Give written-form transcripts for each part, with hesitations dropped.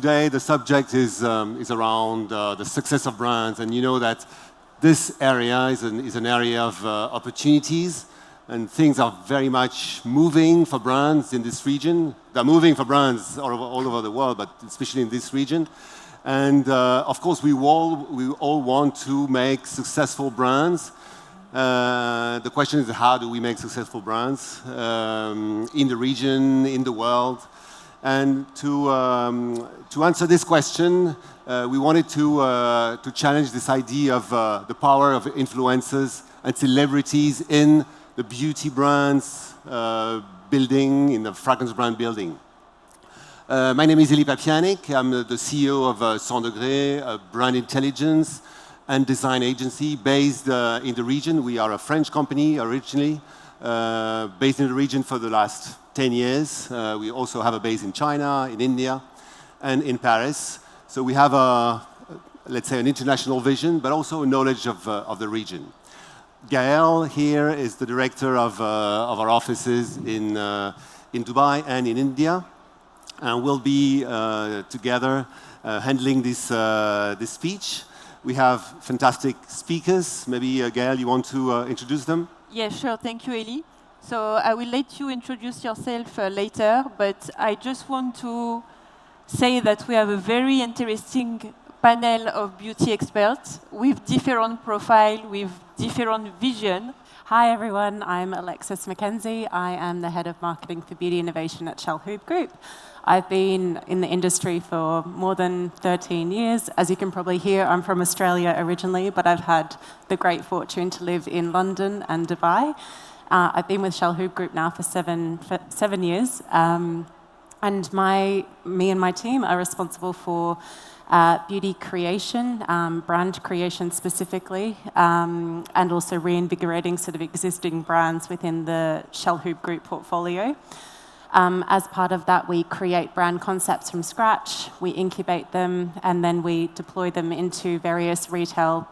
today the subject is around the success of brands, and you know that this area is an area of opportunities, and things are very much moving for brands in this region. They're moving for brands all over the world, but especially in this region. And of course, we all want to make successful brands. The question is, how do we make successful brands in the region, in the world? And to answer this question, we wanted to challenge this idea of the power of influencers and celebrities in the beauty brands building, in the fragrance brand building. My name is Elie Papianic. I'm the CEO of 100 Degrés, a brand intelligence and design agency based in the region. We are a French company originally, based in the region for the last 10 years. We also have a base in China, in India, and in Paris. So we have let's say, an international vision, but also a knowledge of the region. Gaël here is the director of our offices in Dubai and in India, and we'll be together handling this speech. We have fantastic speakers. Maybe Gaël, you want to introduce them? Yeah, sure. Thank you, Elie. So I will let you introduce yourself later, but I just want to say that we have a very interesting panel of beauty experts with different profile, with different vision. Hi everyone, I'm Alexis Mackenzie. I am the head of marketing for beauty innovation at Shell Hoop Group. I've been in the industry for more than 13 years. As you can probably hear, I'm from Australia originally, but I've had the great fortune to live in London and Dubai. I've been with Shell Hoop Group now for seven years. And me and my team are responsible for beauty creation, brand creation specifically, and also reinvigorating sort of existing brands within the Shell Hoop Group portfolio. As part of that, we create brand concepts from scratch, we incubate them, and then we deploy them into various retail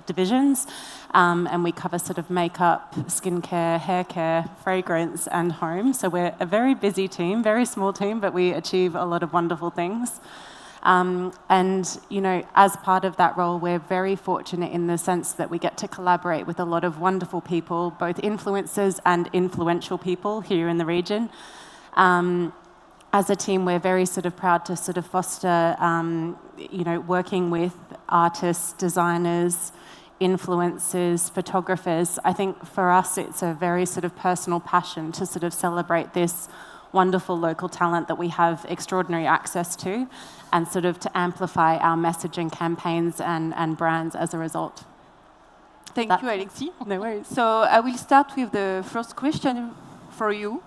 divisions, and we cover sort of makeup, skincare, hair care, fragrance, and home. So we're a very busy team, very small team, but we achieve a lot of wonderful things. And, you know, as part of that role, we're very fortunate in the sense that we get to collaborate with a lot of wonderful people, both influencers and influential people here in the region. As a team, we're very sort of proud to sort of foster, you know, working with artists, designers, influencers, photographers. I think for us, it's a very sort of personal passion to sort of celebrate this wonderful local talent that we have extraordinary access to, and sort of to amplify our messaging campaigns and brands as a result. Thank you, Alexis. No worries. So I will start with the first question for you.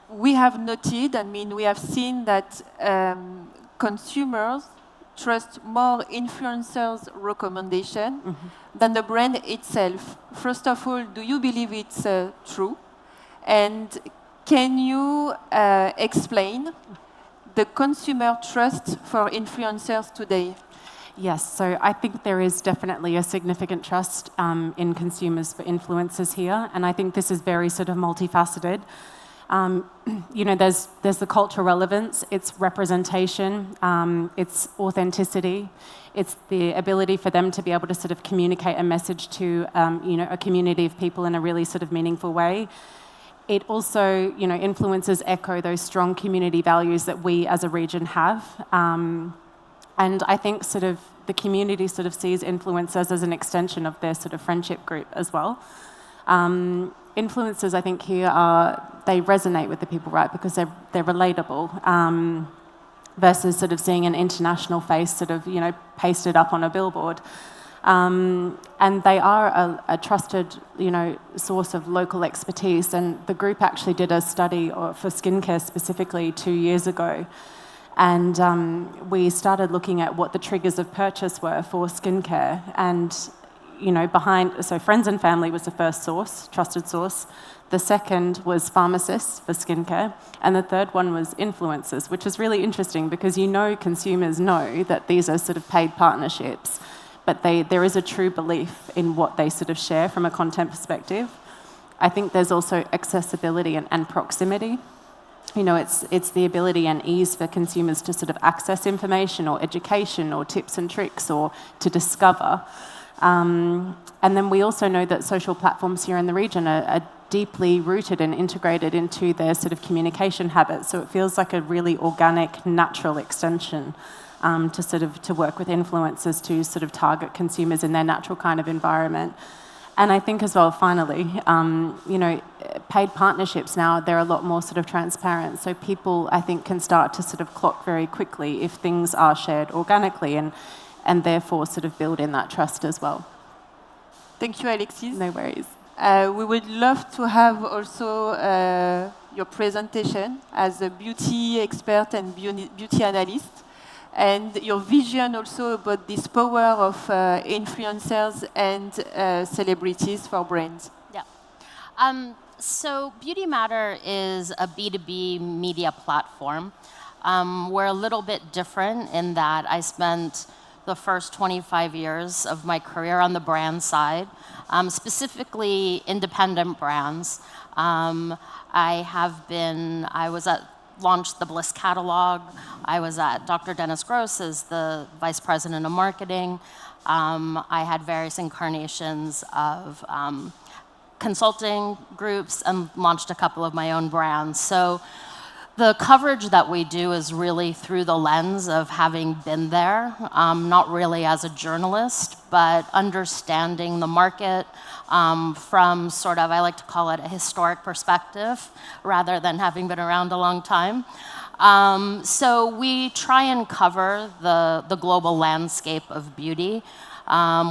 We have noted, we have seen that consumers trust more influencers' recommendation than the brand itself. First of all, do you believe it's true? And can you explain the consumer trust for influencers today? Yes, so I think there is definitely a significant trust in consumers for influencers here, and I think this is very sort of multifaceted. You know, there's the cultural relevance, it's representation, it's authenticity, it's the ability for them to be able to sort of communicate a message to, you know, a community of people in a really sort of meaningful way. It also, you know, influencers echo those strong community values that we as a region have. And I think sort of the community sort of sees influencers as an extension of their sort of friendship group as well. Influencers, I think here they resonate with the people, right? Because they're relatable, versus sort of seeing an international face sort of, you know, pasted up on a billboard. And they are a trusted, you know, source of local expertise. And the group actually did a study for skincare specifically 2 years ago. And we started looking at what the triggers of purchase were for skincare. And, you know, so friends and family was the first source, trusted source. The second was pharmacists for skincare. And the third one was influencers, which is really interesting because, you know, consumers know that these are sort of paid partnerships, but there is a true belief in what they sort of share from a content perspective. I think there's also accessibility and proximity. it's the ability and ease for consumers to sort of access information or education or tips and tricks or to discover. And then we also know that social platforms here in the region are deeply rooted and integrated into their sort of communication habits. So it feels like a really organic, natural extension to work with influencers to sort of target consumers in their natural kind of environment. And I think as well, finally, paid partnerships now, they're a lot more sort of transparent. So people, I think, can start to sort of clock very quickly if things are shared organically and therefore sort of build in that trust as well. Thank you, Alexis. No worries. We would love to have also your presentation as a beauty expert and beauty analyst, and your vision also about this power of influencers and celebrities for brands. Yeah. So Beauty Matter is a B2B media platform. We're a little bit different in that I spent the first 25 years of my career on the brand side, specifically independent brands. Launched the Bliss catalog. I was at Dr. Dennis Gross as the vice president of marketing. I had various incarnations of consulting groups and launched a couple of my own brands. So the coverage that we do is really through the lens of having been there, not really as a journalist, but understanding the market from sort of, I like to call it a historic perspective, rather than having been around a long time. So we try and cover the global landscape of beauty.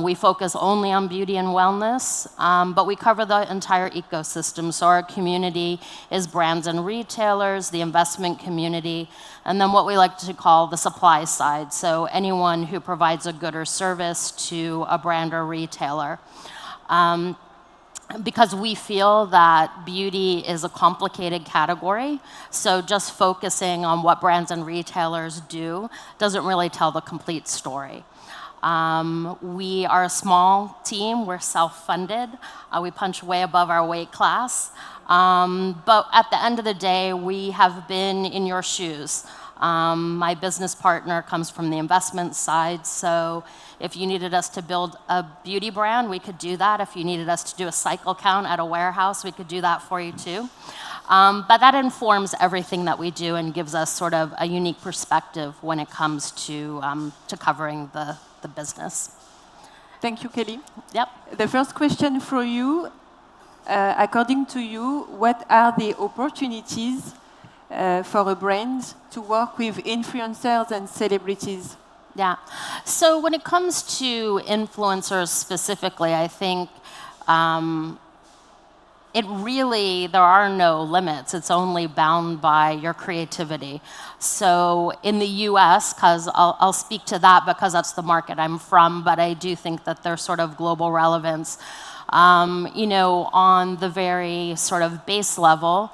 We focus only on beauty and wellness, but we cover the entire ecosystem. So our community is brands and retailers, the investment community, and then what we like to call the supply side. So anyone who provides a good or service to a brand or retailer. Because we feel that beauty is a complicated category, so just focusing on what brands and retailers do doesn't really tell the complete story. We are a small team. We're self-funded. We punch way above our weight class. But at the end of the day, we have been in your shoes. My business partner comes from the investment side, so if you needed us to build a beauty brand, we could do that. If you needed us to do a cycle count at a warehouse, we could do that for you too. But that informs everything that we do and gives us sort of a unique perspective when it comes to covering the business. Thank you, Kelly. Yep. The first question for you, according to you, what are the opportunities for a brand to work with influencers and celebrities? Yeah. So when it comes to influencers specifically, I think there are no limits. It's only bound by your creativity. So in the US, because I'll speak to that because that's the market I'm from, but I do think that there's sort of global relevance. On the very sort of base level,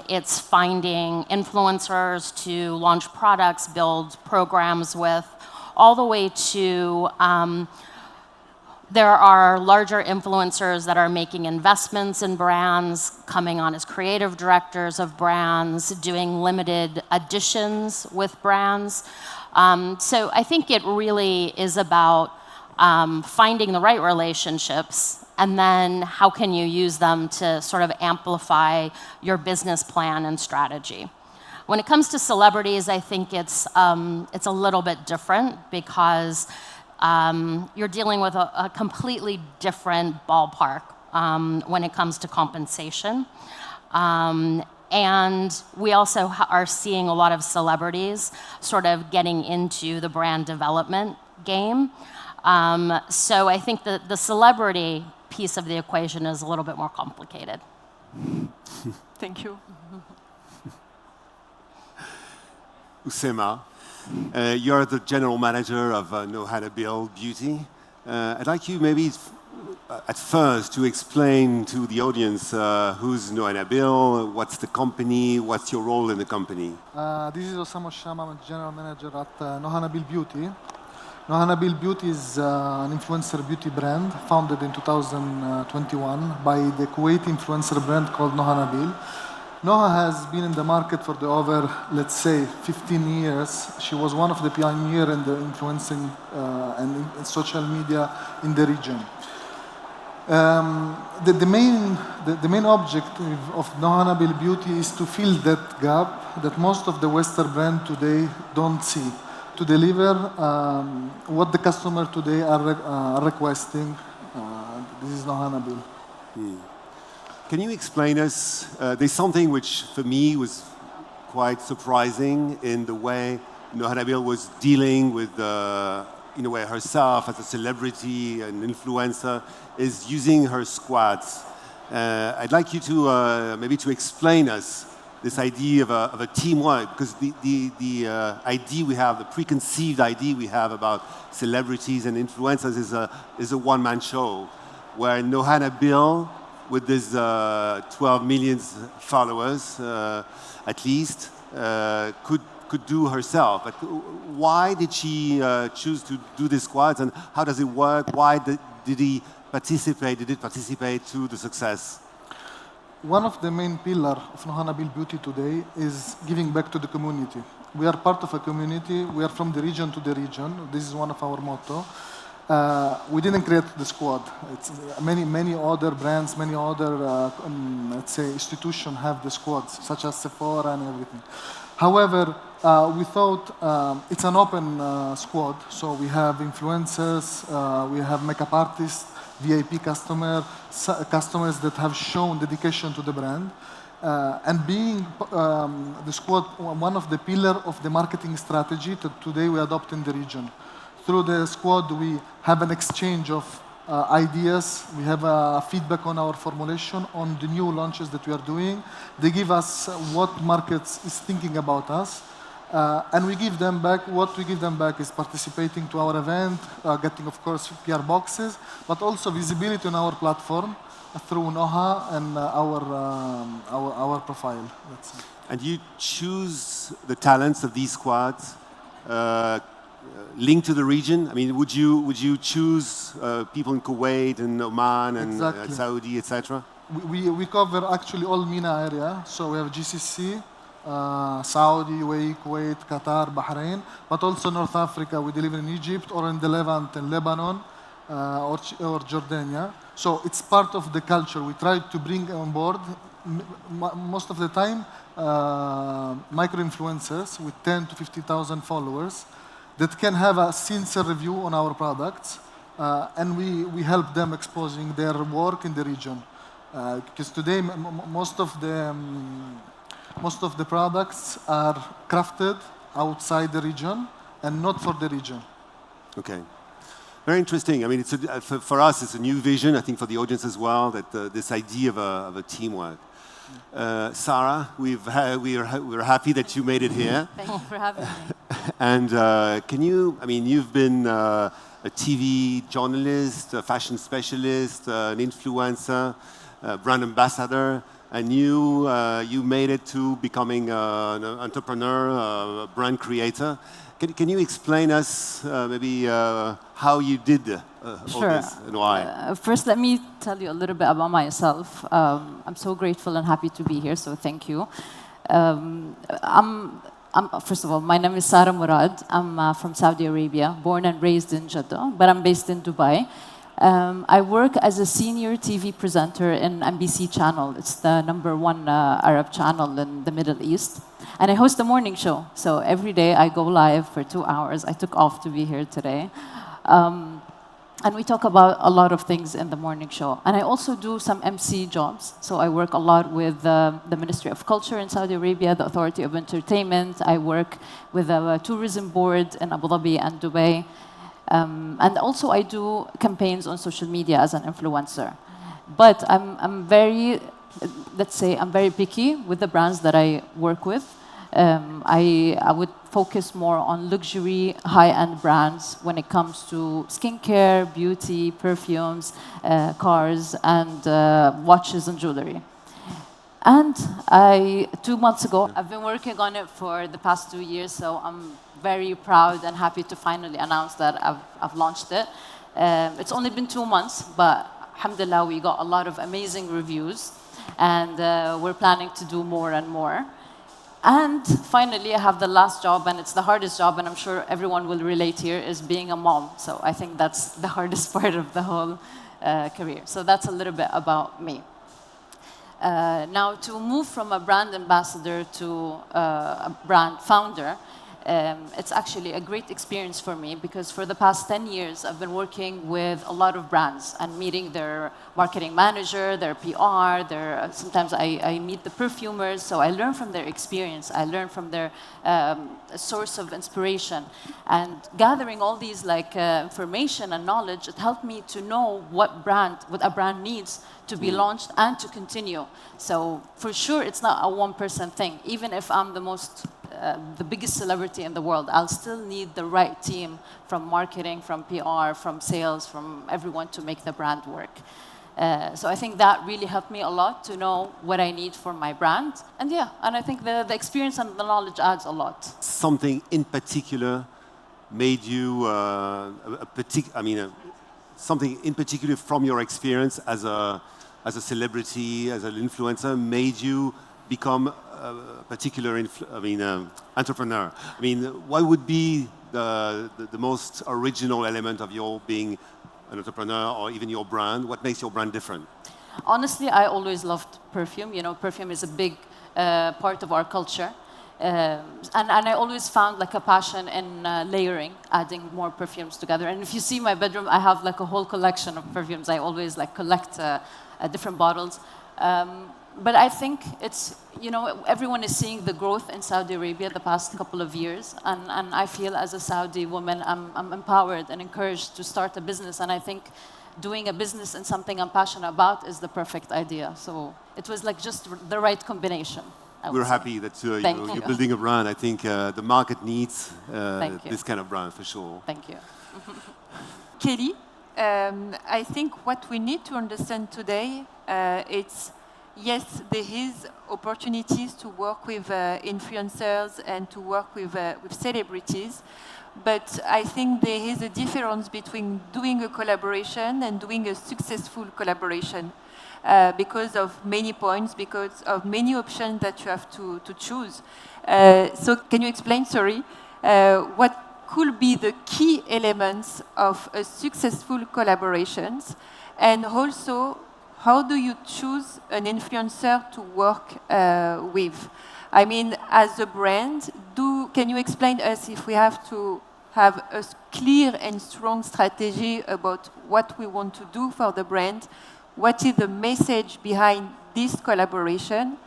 it's finding influencers to launch products, build programs with, all the way to there are larger influencers that are making investments in brands, coming on as creative directors of brands, doing limited editions with brands. So I think it really is about finding the right relationships, and then how can you use them to sort of amplify your business plan and strategy. When it comes to celebrities, I think it's a little bit different because you're dealing with a completely different ballpark when it comes to compensation. And we also are seeing a lot of celebrities sort of getting into the brand development game. So I think that the celebrity piece of the equation is a little bit more complicated. Thank you. Usema, you're the general manager of Nohanabil Beauty. I'd like you maybe at first to explain to the audience who's Nohanabil, what's the company, what's your role in the company? This is Osama Sham, I'm a general manager at Nohanabil Beauty. Nohanabil Beauty is an influencer beauty brand founded in 2021 by the Kuwaiti influencer brand called Nohanabil. Noha has been in the market for the over, let's say, 15 years. She was one of the pioneers in the influencing and in social media in the region. The main objective of Noha Nabil Beauty is to fill that gap that most of the Western brands today don't see, to deliver what the customer today are requesting. This is Noha Nabil. Can you explain us, there's something which for me was quite surprising in the way Noha Nabil was dealing with, in a way, herself as a celebrity, an influencer, is using her squads. I'd like you to maybe to explain us this idea of a teamwork, because the idea we have, the preconceived idea we have about celebrities and influencers is a one-man show, where Noha Nabil, with this 12 million followers, at least, could do herself. But why did she choose to do the squads, and how does it work? Why did it participate to the success? One of the main pillars of Noha Nabil Beauty today is giving back to the community. We are part of a community. We are from the region to the region. This is one of our motto. We didn't create the squad. It's many other brands, many other, let's say, institutions have the squads, such as Sephora and everything. However, we thought it's an open squad, so we have influencers, we have makeup artists, VIP customers that have shown dedication to the brand. And being the squad, one of the pillars of the marketing strategy that today we adopt in the region. Through the squad, we have an exchange of ideas. We have feedback on our formulation, on the new launches that we are doing. They give us what markets is thinking about us. And we give them back. What we give them back is participating to our event, getting, of course, PR boxes, but also visibility on our platform through Noha and our profile. That's it. And you choose the talents of these squads linked to the region? I mean, would you choose people in Kuwait and Oman and Exactly. Saudi, etc.? We cover actually all MENA area. So we have GCC, Saudi, UAE, Kuwait, Qatar, Bahrain, but also North Africa. We deliver in Egypt or in the Levant, in Lebanon, or Jordania. So it's part of the culture. We try to bring on board, most of the time, micro-influencers with 10 to 50,000 followers that can have a sincere review on our products, and we help them exposing their work in the region. Because today, most of the products are crafted outside the region and not for the region. Okay. Very interesting. I mean, for us, it's a new vision. I think for the audience as well, that this idea of a teamwork. Sarah, we're happy that you made it here. Thank you for having me. And you've been a TV journalist, a fashion specialist, an influencer, brand ambassador, and you made it to becoming an entrepreneur, a brand creator. Can you explain us maybe how you did all this and why? First, let me tell you a little bit about myself. I'm so grateful and happy to be here, so thank you. First of all, my name is Sarah Murad. I'm from Saudi Arabia, born and raised in Jeddah, but I'm based in Dubai. I work as a senior TV presenter in MBC channel. It's the #1 Arab channel in the Middle East. And I host a morning show. So every day I go live for 2 hours. I took off to be here today. And we talk about a lot of things in the morning show. And I also do some MC jobs. So I work a lot with the Ministry of Culture in Saudi Arabia, the Authority of Entertainment. I work with a tourism board in Abu Dhabi and Dubai. And also I do campaigns on social media as an influencer. But I'm very, let's say, I'm very picky with the brands that I work with. I would focus more on luxury, high-end brands when it comes to skincare, beauty, perfumes, cars, and watches and jewelry. And 2 months ago, I've been working on it for the past 2 years, so I'm very proud and happy to finally announce that I've launched it. It's only been 2 months, but alhamdulillah, we got a lot of amazing reviews. And we're planning to do more and more. And finally, I have the last job, and it's the hardest job, and I'm sure everyone will relate here, is being a mom. So I think that's the hardest part of the whole career. So that's a little bit about me. Now, to move from a brand ambassador to a brand founder, it's actually a great experience for me because for the past 10 years, I've been working with a lot of brands and meeting their marketing manager, their PR, sometimes I meet the perfumers, so I learn from their experience, I learn from their source of inspiration. And gathering all these information and knowledge, it helped me to know what a brand needs to be launched and to continue. So for sure, it's not a one-person thing. Even if I'm the biggest celebrity in the world, I'll still need the right team from marketing, from PR, from sales, from everyone to make the brand work. So I think that really helped me a lot to know what I need for my brand. And yeah, and I think the experience and the knowledge adds a lot. Something in particular made you, something in particular from your experience as a celebrity, as an influencer, made you become a particular entrepreneur. I mean, what would be the most original element of your being an entrepreneur or even your brand? What makes your brand different? Honestly, I always loved perfume. You know, perfume is a big part of our culture. And I always found a passion in layering, adding more perfumes together. And if you see my bedroom, I have a whole collection of perfumes. I always collect different bottles. But I think it's, everyone is seeing the growth in Saudi Arabia the past couple of years. And I feel as a Saudi woman, I'm empowered and encouraged to start a business. And I think doing a business in something I'm passionate about is the perfect idea. So it was just the right combination. We're happy that you're building a brand. I think the market needs this kind of brand for sure. Thank you. Kelly, I think what we need to understand today, it's yes, there is opportunities to work with influencers and to work with celebrities, but I think there is a difference between doing a collaboration and doing a successful collaboration because of many points, because of many options that you have to choose. So can you explain, what could be the key elements of a successful collaborations, and also how do you choose an influencer to work with? I mean, as a brand, can you explain to us if we have to have a clear and strong strategy about what we want to do for the brand? What is the message behind this collaboration?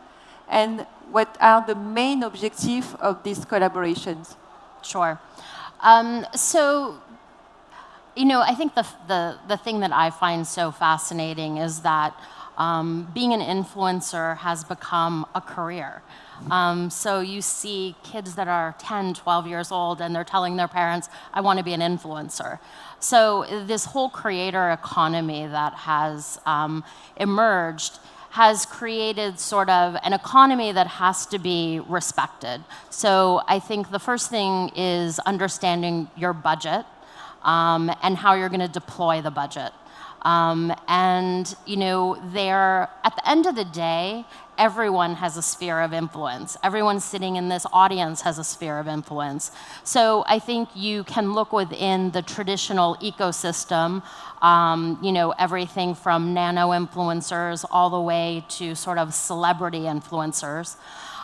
And what are the main objectives of these collaborations? Sure. I think the thing that I find so fascinating is that being an influencer has become a career. So you see kids that are 10, 12 years old, and they're telling their parents, I want to be an influencer. So this whole creator economy that has emerged has created sort of an economy that has to be respected. So I think the first thing is understanding your budget and how you're going to deploy the budget. At the end of the day, everyone has a sphere of influence. Everyone sitting in this audience has a sphere of influence. So I think you can look within the traditional ecosystem, everything from nano influencers all the way to sort of celebrity influencers,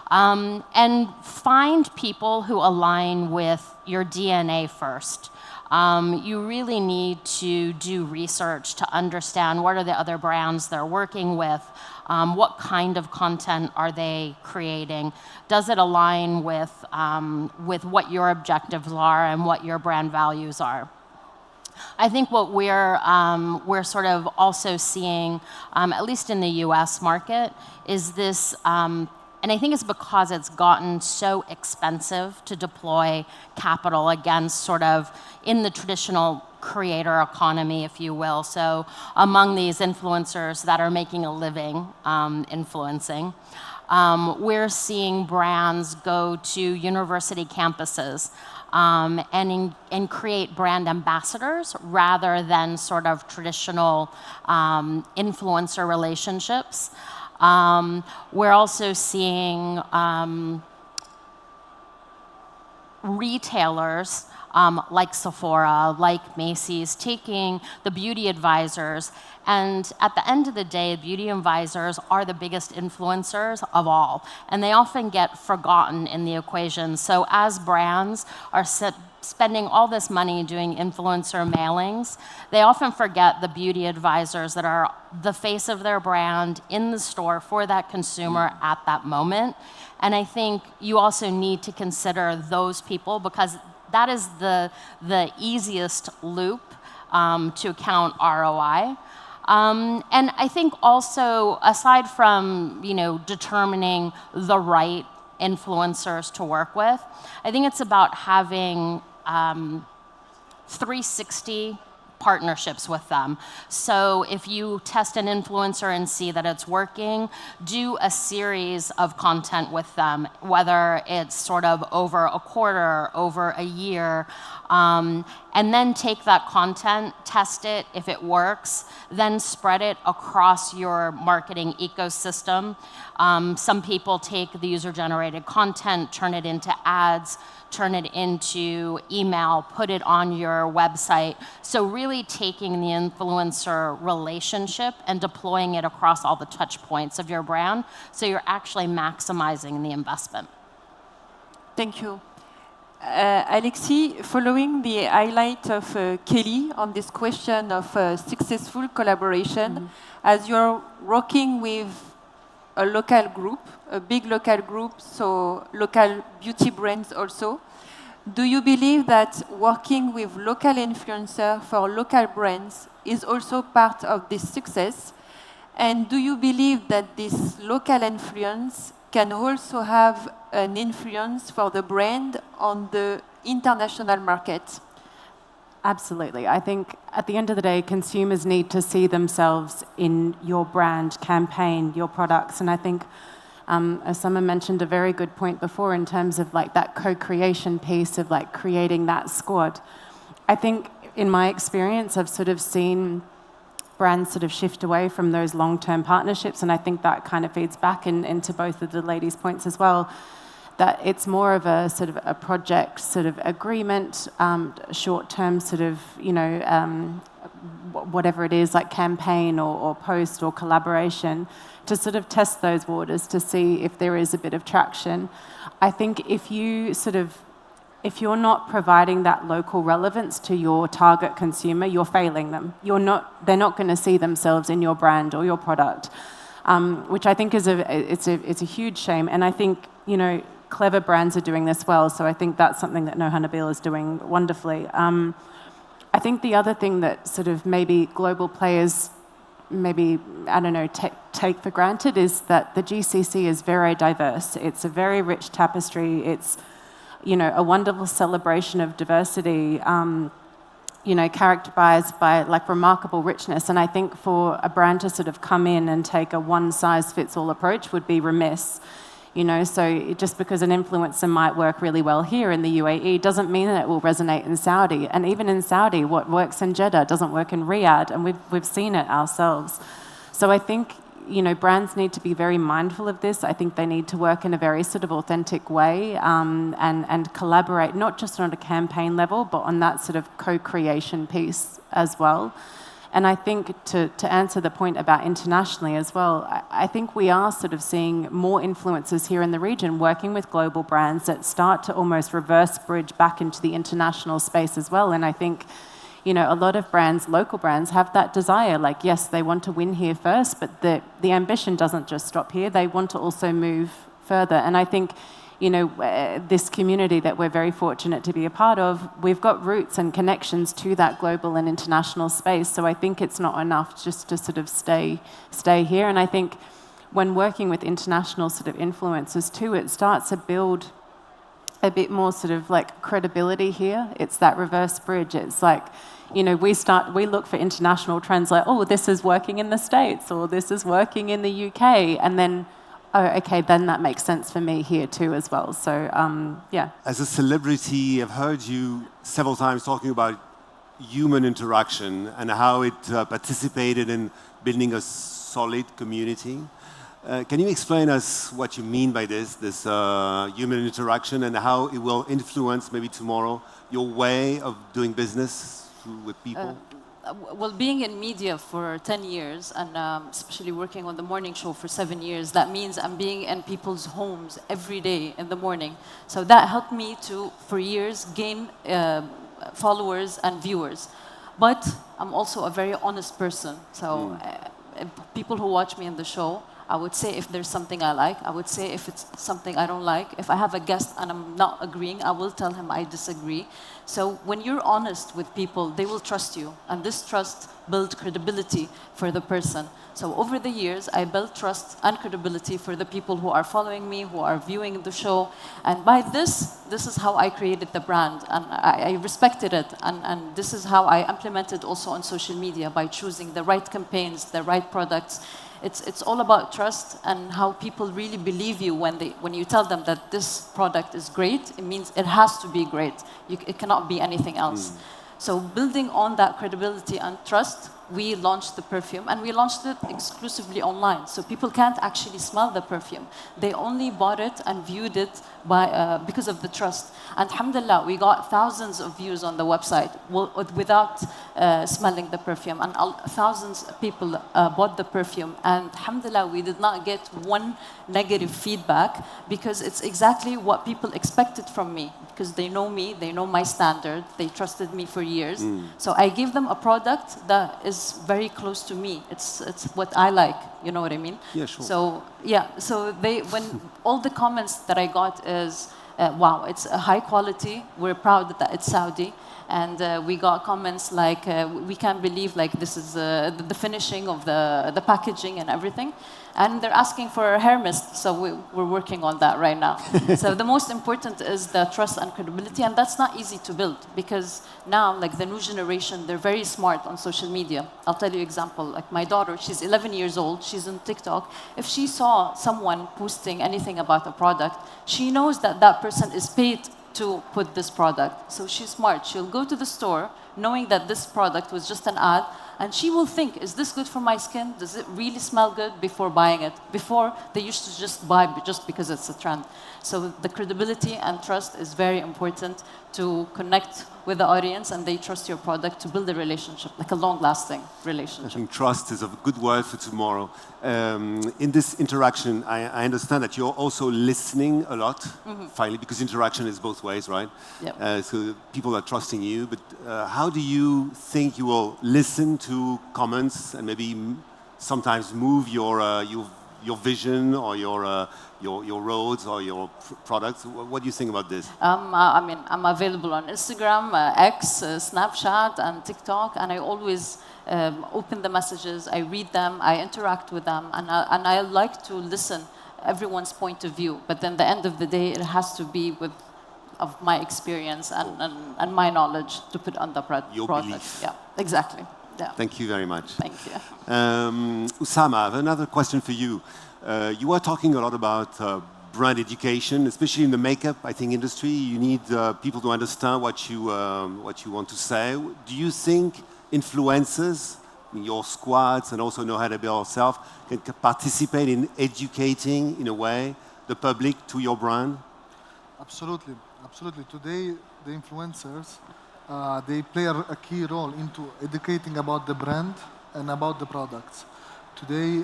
and find people who align with your DNA first. You really need to do research to understand what are the other brands they're working with, what kind of content are they creating, does it align with what your objectives are and what your brand values are. I think what we're sort of also seeing, at least in the US market, is this, and I think it's because it's gotten so expensive to deploy capital against sort of in the traditional creator economy, if you will. So among these influencers that are making a living influencing, we're seeing brands go to university campuses and create brand ambassadors rather than sort of traditional influencer relationships. We're also seeing retailers like Sephora, like Macy's, taking the beauty advisors. And at the end of the day, beauty advisors are the biggest influencers of all. And they often get forgotten in the equation. So as brands are spending all this money doing influencer mailings, they often forget the beauty advisors that are the face of their brand in the store for that consumer at that moment. And I think you also need to consider those people, because that is the easiest loop to count ROI. And I think also, aside from determining the right influencers to work with, I think it's about having 360 partnerships with them. So if you test an influencer and see that it's working, do a series of content with them, whether it's sort of over a quarter, over a year, and then take that content, test it. If it works, then spread it across your marketing ecosystem. Some people take the user-generated content, turn it into ads, turn it into email, put it on your website. So really taking the influencer relationship and deploying it across all the touch points of your brand, so you're actually maximizing the investment. Thank you. Alexis, following the highlight of Kelly on this question of successful collaboration, as you're working with a local group, a big local group, so local beauty brands also, do you believe that working with local influencers for local brands is also part of this success? And do you believe that this local influence can also have an influence for the brand on the international market? Absolutely. I think at the end of the day, consumers need to see themselves in your brand campaign, your products. And I think, as someone mentioned a very good point before in terms of like that co-creation piece of like creating that squad. I think in my experience, I've sort of seen brands sort of shift away from those long-term partnerships. And I think that kind of feeds back into both of the ladies' points as well, that it's more of a sort of a project sort of agreement, short-term sort of, whatever it is, like campaign or post or collaboration, to sort of test those waters to see if there is a bit of traction. I think if you're not providing that local relevance to your target consumer, you're failing them. They're not going to see themselves in your brand or your product, which I think is a huge shame. And I think, clever brands are doing this well, so I think that's something that Noha Nabil is doing wonderfully. I think the other thing that sort of maybe global players take for granted is that the GCC is very diverse. It's a very rich tapestry. It's, a wonderful celebration of diversity, characterized by like remarkable richness. And I think for a brand to sort of come in and take a one-size-fits-all approach would be remiss. So just because an influencer might work really well here in the UAE doesn't mean that it will resonate in Saudi. And even in Saudi, what works in Jeddah doesn't work in Riyadh, and we've seen it ourselves. So I think, brands need to be very mindful of this. I think they need to work in a very sort of authentic way, and collaborate, not just on a campaign level, but on that sort of co-creation piece as well. And I think to answer the point about internationally as well, I think we are sort of seeing more influencers here in the region working with global brands that start to almost reverse bridge back into the international space as well. And I think, a lot of brands, local brands, have that desire. Like, yes, they want to win here first, but the ambition doesn't just stop here. They want to also move further. And I think, this community that we're very fortunate to be a part of, we've got roots and connections to that global and international space. So I think it's not enough just to sort of stay here. And I think when working with international sort of influencers too, it starts to build a bit more sort of like credibility here. It's that reverse bridge. It's like, we look for international trends like, oh, this is working in the States, or this is working in the UK, and then, oh, okay, then that makes sense for me here too as well. So, yeah. As a celebrity, I've heard you several times talking about human interaction and how it participated in building a solid community. Can you explain us what you mean by this human interaction, and how it will influence maybe tomorrow your way of doing business with people? Well, being in media for 10 years and especially working on the morning show for 7 years, that means I'm being in people's homes every day in the morning. So that helped me to, for years, gain followers and viewers. But I'm also a very honest person. So people who watch me in the show, I would say if there's something I like. I would say if it's something I don't like. If I have a guest and I'm not agreeing, I will tell him I disagree. So when you're honest with people, they will trust you. And this trust builds credibility for the person. So over the years, I built trust and credibility for the people who are following me, who are viewing the show. And by this is how I created the brand. And I respected it. And this is how I implemented also on social media by choosing the right campaigns, the right products. It's all about trust and how people really believe you when you tell them that this product is great. It means it has to be great. It cannot be anything else. So building on that credibility and trust, we launched the perfume, and we launched it exclusively online. So people can't actually smell the perfume. They only bought it and viewed it because of the trust. And alhamdulillah, we got thousands of views on the website without smelling the perfume. And thousands of people bought the perfume. And alhamdulillah, we did not get one negative feedback, because it's exactly what people expected from me. Because they know me, they know my standard, they trusted me for years. So I gave them a product that is very close to me. It's what I like, you know what I mean? Yeah, sure. So when all the comments that I got is, wow, it's a high quality, we're proud that it's Saudi. And we got comments like, we can't believe like this is the finishing of the packaging and everything. And they're asking for a hair mist, so we're working on that right now. So the most important is the trust and credibility, and that's not easy to build, because now, like the new generation, they're very smart on social media. I'll tell you an example. Like my daughter, she's 11 years old, she's on TikTok. If she saw someone posting anything about a product, she knows that that person is paid to put this product. So she's smart. She'll go to the store knowing that this product was just an ad, and she will think, is this good for my skin? Does it really smell good, before buying it? Before, they used to just buy just because it's a trend. So the credibility and trust is very important to connect with the audience, and they trust your product to build a relationship, like a long-lasting relationship. I think trust is a good word for tomorrow. In this interaction, I understand that you're also listening a lot, finally, because interaction is both ways, right? Yep. So people are trusting you, but how do you think you will listen to comments and maybe sometimes move your vision or your roads or your products? What do you think about this? I mean, I'm available on Instagram, X, Snapchat, and TikTok, and I always open the messages, I read them, I interact with them, and I like to listen everyone's point of view. But then the end of the day, it has to be of my experience and my knowledge to put on the product. Your belief. Yeah, exactly. Yeah. Thank you very much. Thank you. Usama, I have another question for you. You are talking a lot about brand education, especially in the makeup, I think, industry. You need people to understand what you want to say. Do you think influencers, your squads, and also Know How to Build Yourself, can participate in educating, in a way, the public to your brand? Absolutely, absolutely. Today, the influencers, they play a key role into educating about the brand and about the products. Today,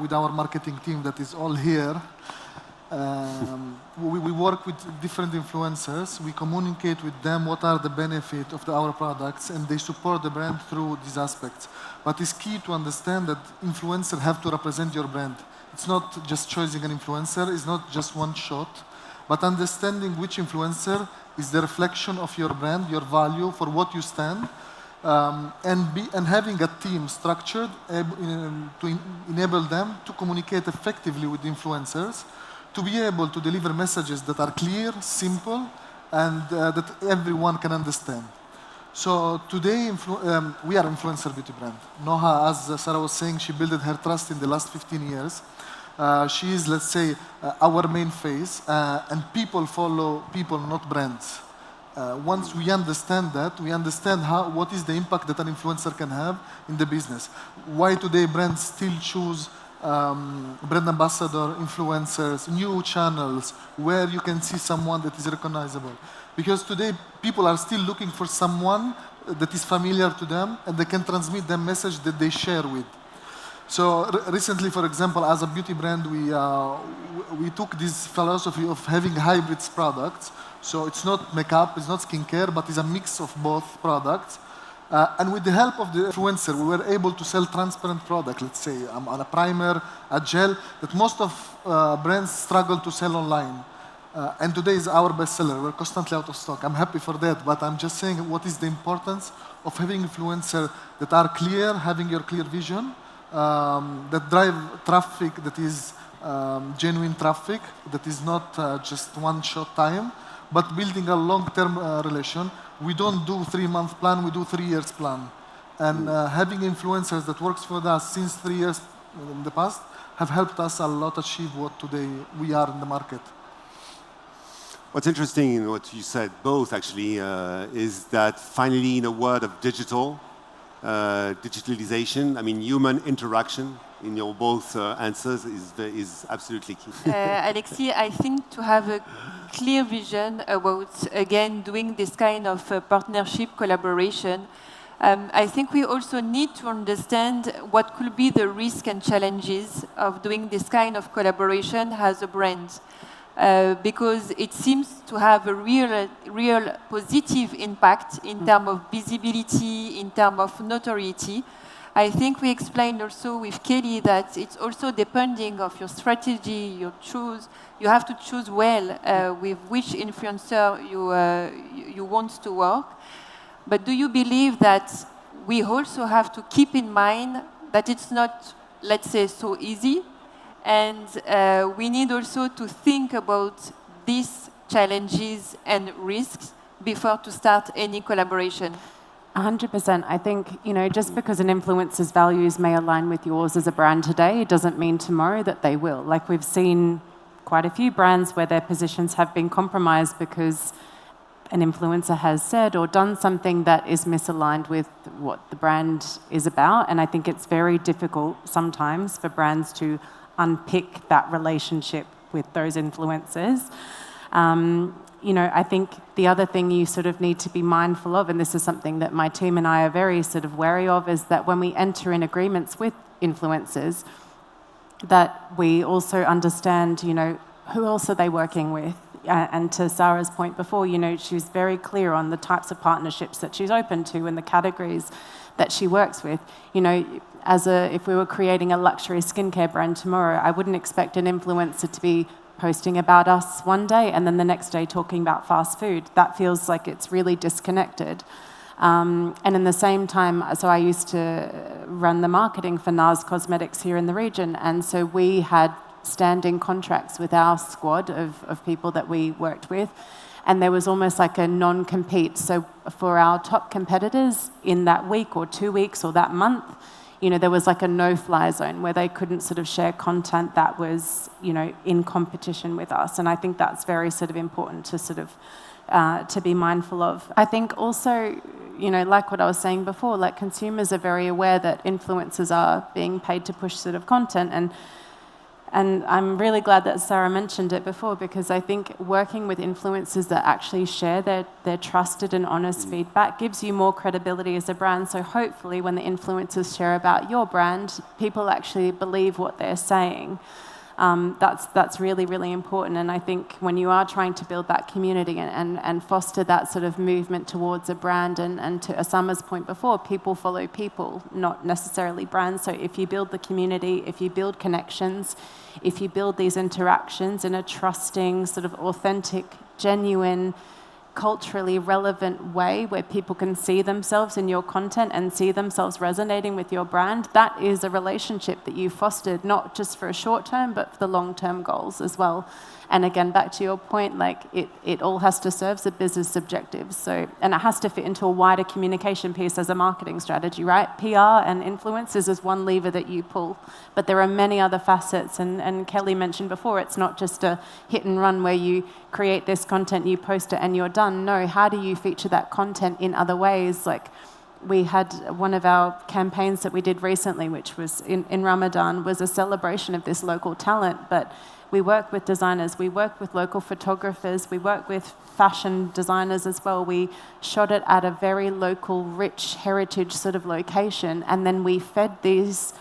with our marketing team that is all here, we work with different influencers. We communicate with them what are the benefits of our products, and they support the brand through these aspects. But it's key to understand that influencers have to represent your brand. It's not just choosing an influencer, it's not just one shot, but understanding which influencer is the reflection of your brand, your value, for what you stand, and having a team structured to enable them to communicate effectively with influencers, to be able to deliver messages that are clear, simple, and that everyone can understand. So today, we are influencer beauty brand. Noha, as Sarah was saying, she built her trust in the last 15 years. She is, let's say, our main face, and people follow people, not brands. Once we understand that, we understand what is the impact that an influencer can have in the business. Why today brands still choose brand ambassador, influencers, new channels where you can see someone that is recognizable. Because today people are still looking for someone that is familiar to them and they can transmit the message that they share with. So recently, for example, as a beauty brand, we took this philosophy of having hybrids products. So it's not makeup, it's not skincare, but it's a mix of both products. And with the help of the influencer, we were able to sell transparent product, let's say, on a primer, a gel, that most of brands struggle to sell online. And today is our bestseller. We're constantly out of stock. I'm happy for that, but I'm just saying what is the importance of having influencers that are clear, having your clear vision, that drive traffic that is genuine traffic, that is not just one short time, but building a long-term relation. We don't do 3-month plan, we do 3 years plan. And having influencers that works for us since 3 years in the past have helped us a lot achieve what today we are in the market. What's interesting in what you said, both actually, is that finally in a world of digitalization, I mean human interaction in your both answers is absolutely key. Alexis, I think to have a clear vision about, again, doing this kind of partnership collaboration, I think we also need to understand what could be the risks and challenges of doing this kind of collaboration as a brand. Because it seems to have a real positive impact in terms of visibility, in terms of notoriety. I think we explained also with Kelly that it's also depending of your strategy, you have to choose well with which influencer you want to work. But do you believe that we also have to keep in mind that it's not, let's say, so easy? And we need also to think about these challenges and risks before to start any collaboration. 100%. I think, just because an influencer's values may align with yours as a brand today, it doesn't mean tomorrow that they will. Like we've seen quite a few brands where their positions have been compromised because an influencer has said or done something that is misaligned with what the brand is about. And I think it's very difficult sometimes for brands to unpick that relationship with those influencers. I think the other thing you sort of need to be mindful of, and this is something that my team and I are very sort of wary of, is that when we enter in agreements with influencers, that we also understand, who else are they working with? And to Sarah's point before, she's very clear on the types of partnerships that she's open to and the categories that she works with. If we were creating a luxury skincare brand tomorrow, I wouldn't expect an influencer to be posting about us one day and then the next day talking about fast food. That feels like it's really disconnected. And in the same time, so I used to run the marketing for NARS Cosmetics here in the region, and so we had standing contracts with our squad of people that we worked with, and there was almost like a non-compete. So for our top competitors in that week or 2 weeks or that month, there was like a no-fly zone where they couldn't sort of share content that was, in competition with us. And I think that's very sort of important to sort of to be mindful of. I think also, like what I was saying before, like consumers are very aware that influencers are being paid to push sort of content. And I'm really glad that Sarah mentioned it before, because I think working with influencers that actually share their trusted and honest feedback gives you more credibility as a brand. So hopefully when the influencers share about your brand, people actually believe what they're saying. That's really, really important. And I think when you are trying to build that community and foster that sort of movement towards a brand, and to Osama's point before, people follow people, not necessarily brands. So if you build the community, if you build connections, if you build these interactions in a trusting, sort of authentic, genuine, culturally relevant way where people can see themselves in your content and see themselves resonating with your brand, that is a relationship that you fostered, not just for a short term, but for the long-term goals as well. And again, back to your point, like it all has to serve the business objectives. So, and it has to fit into a wider communication piece as a marketing strategy, right? PR and influencers is one lever that you pull, but there are many other facets. And Kelly mentioned before, it's not just a hit and run where you create this content, you post it and you're done. No, how do you feature that content in other ways? Like we had one of our campaigns that we did recently, which was in Ramadan, was a celebration of this local talent. But we work with designers, we work with local photographers, we work with fashion designers as well. We shot it at a very local, rich heritage sort of location, and then we fed these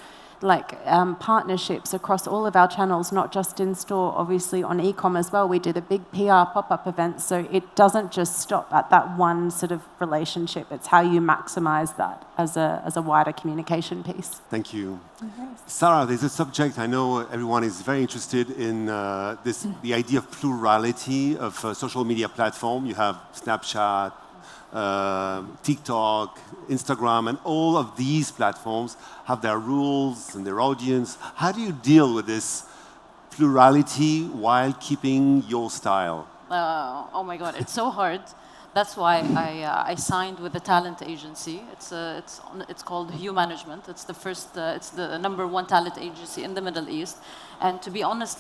partnerships across all of our channels, not just in store, obviously on e-com as well. We did a big PR pop-up event, so it doesn't just stop at that one sort of relationship. It's how you maximize that as a wider communication piece. Thank you. Sarah, there's a subject I know everyone is very interested in, the idea of plurality of social media platform. You have Snapchat, TikTok, Instagram, and all of these platforms have their rules and their audience. How do you deal with this plurality while keeping your style? Oh my God, it's so hard. That's why I signed with the talent agency. It's called Hue Management. It's the number one talent agency in the Middle East. And to be honest,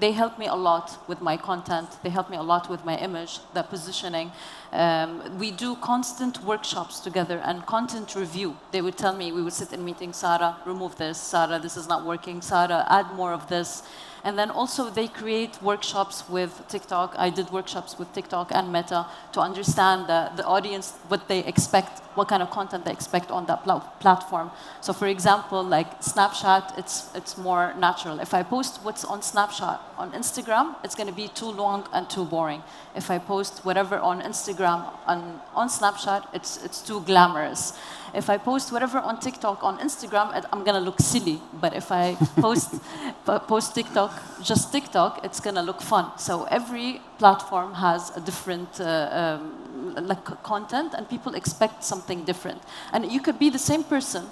they help me a lot with my content. They help me a lot with my image, the positioning. We do constant workshops together and content review. They would tell me, we would sit in meetings, Sarah, remove this. Sarah, this is not working. Sarah, add more of this. And then also they create workshops with TikTok. I did workshops with TikTok and Meta to understand the audience, what they expect, what kind of content they expect on that platform. So for example, like Snapchat, it's more natural. If I post what's on Snapchat on Instagram, it's going to be too long and too boring. If I post whatever on Instagram on Snapchat, it's too glamorous. If I post whatever on TikTok on Instagram, I'm going to look silly. But if I post TikTok, just TikTok, it's going to look fun. So every platform has a different content, and people expect something different. And you could be the same person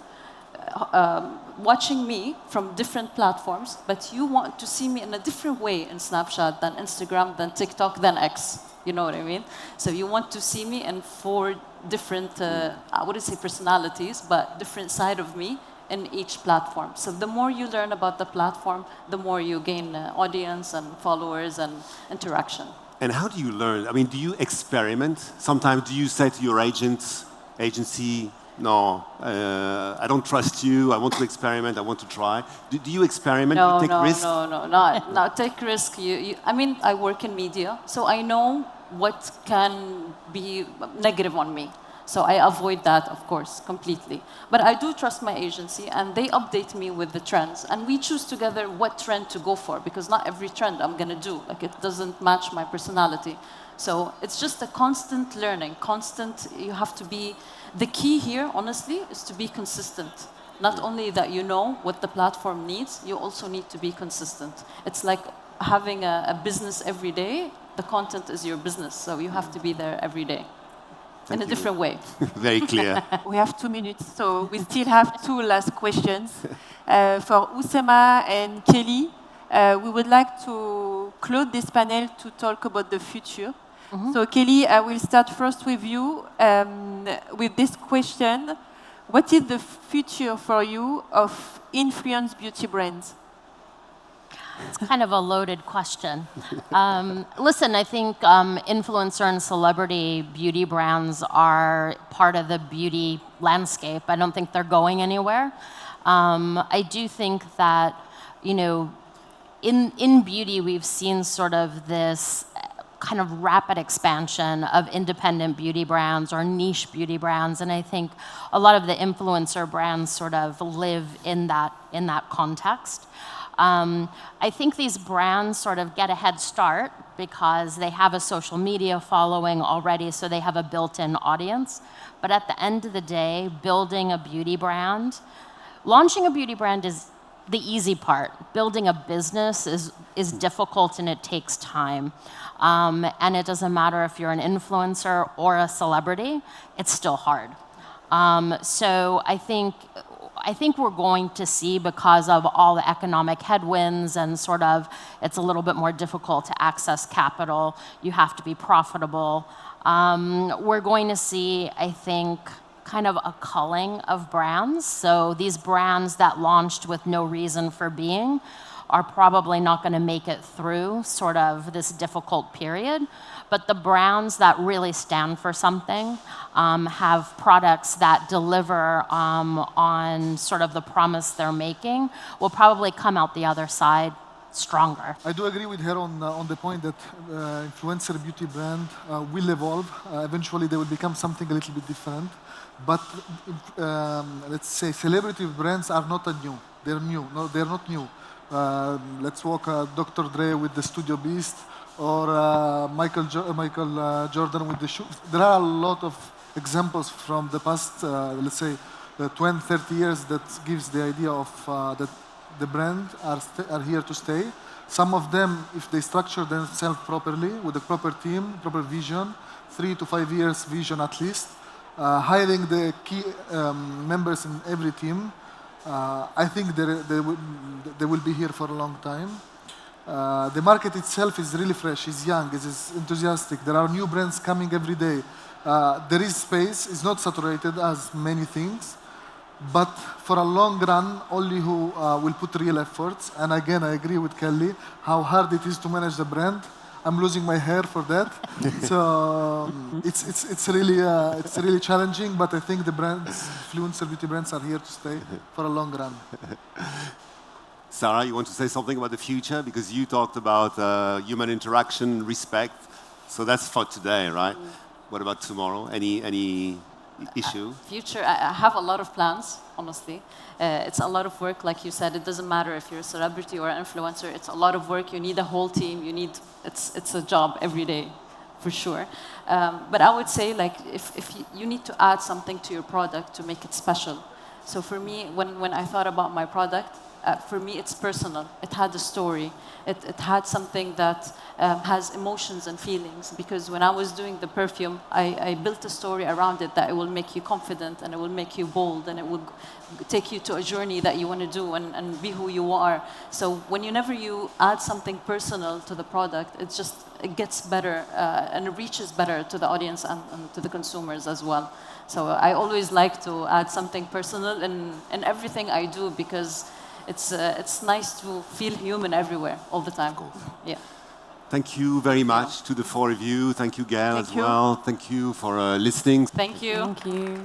watching me from different platforms, but you want to see me in a different way in Snapchat than Instagram, than TikTok, than X. You know what I mean? So you want to see me in 4 different, I wouldn't say personalities, but different side of me in each platform. So the more you learn about the platform, the more you gain audience and followers and interaction. And how do you learn? I mean, do you experiment? Sometimes do you say to your agency, no, I don't trust you, I want to experiment, I want to try. Do you experiment? No, you take risks? No, not take risk. I mean, I work in media, so I know what can be negative on me. So I avoid that, of course, completely. But I do trust my agency, and they update me with the trends. And we choose together what trend to go for, because not every trend I'm going to do. Like, it doesn't match my personality. So it's just a constant learning, you have to be, the key here, honestly, is to be consistent. Not only that you know what the platform needs, you also need to be consistent. It's like having a business every day. The content is your business, so you have to be there every day. Thank in a different way. Very clear. We have 2 minutes, so we still have 2 last questions. For Oussama and Kelly, we would like to close this panel to talk about the future. So Kelly, I will start first with you with this question. What is the future for you of influence beauty brands? It's kind of a loaded question. Listen, I think influencer and celebrity beauty brands are part of the beauty landscape. I don't think they're going anywhere. I do think that, in beauty, we've seen sort of this kind of rapid expansion of independent beauty brands or niche beauty brands, and I think a lot of the influencer brands sort of live in that context. I think these brands sort of get a head start because they have a social media following already, so they have a built-in audience. But at the end of the day, launching a beauty brand is the easy part. Building a business is difficult and it takes time. And it doesn't matter if you're an influencer or a celebrity, it's still hard. So I think we're going to see, because of all the economic headwinds and sort of it's a little bit more difficult to access capital, you have to be profitable. We're going to see, I think, kind of a culling of brands. So these brands that launched with no reason for being are probably not going to make it through sort of this difficult period. But the brands that really stand for something have products that deliver on sort of the promise they're making, will probably come out the other side stronger. I do agree with her on the point that influencer beauty brand will evolve. Eventually, they will become something a little bit different. But let's say celebrity brands are not new. They're new. No, they're not new. Let's walk Dr. Dre with the Studio Beast, or Michael Jordan with the shoes. There are a lot of examples from the past, let's say, 20, 30 years that gives the idea of that the brand are here to stay. Some of them, if they structure themselves properly, with a proper team, proper vision, 3 to 5 years vision at least, hiring the key members in every team, I think they will be here for a long time. The market itself is really fresh, is young, is enthusiastic. There are new brands coming every day. There is space, it's not saturated as many things, but for a long run, only who will put real efforts. And again, I agree with Kelly, how hard it is to manage the brand. I'm losing my hair for that. So it's really challenging, but I think the brands, influencer beauty brands, are here to stay for a long run. Sarah, you want to say something about the future? Because you talked about human interaction, respect. So that's for today, right? What about tomorrow? Any issue? Future, I have a lot of plans, honestly. It's a lot of work, like you said. It doesn't matter if you're a celebrity or an influencer. It's a lot of work. You need a whole team. It's a job every day, for sure. But I would say, like, if you need to add something to your product to make it special. So for me, when I thought about my product, for me, it's personal. It had a story. It had something that has emotions and feelings. Because when I was doing the perfume, I built a story around it that it will make you confident, and it will make you bold, and it will take you to a journey that you want to do and be who you are. So whenever you add something personal to the product, it gets better and it reaches better to the audience and to the consumers as well. So I always like to add something personal in everything I do, because it's nice to feel human everywhere, all the time. Cool. Yeah. Thank you very much to the four of you. Thank you, Gail, as well. Thank you for listening. Thank you. Thank you.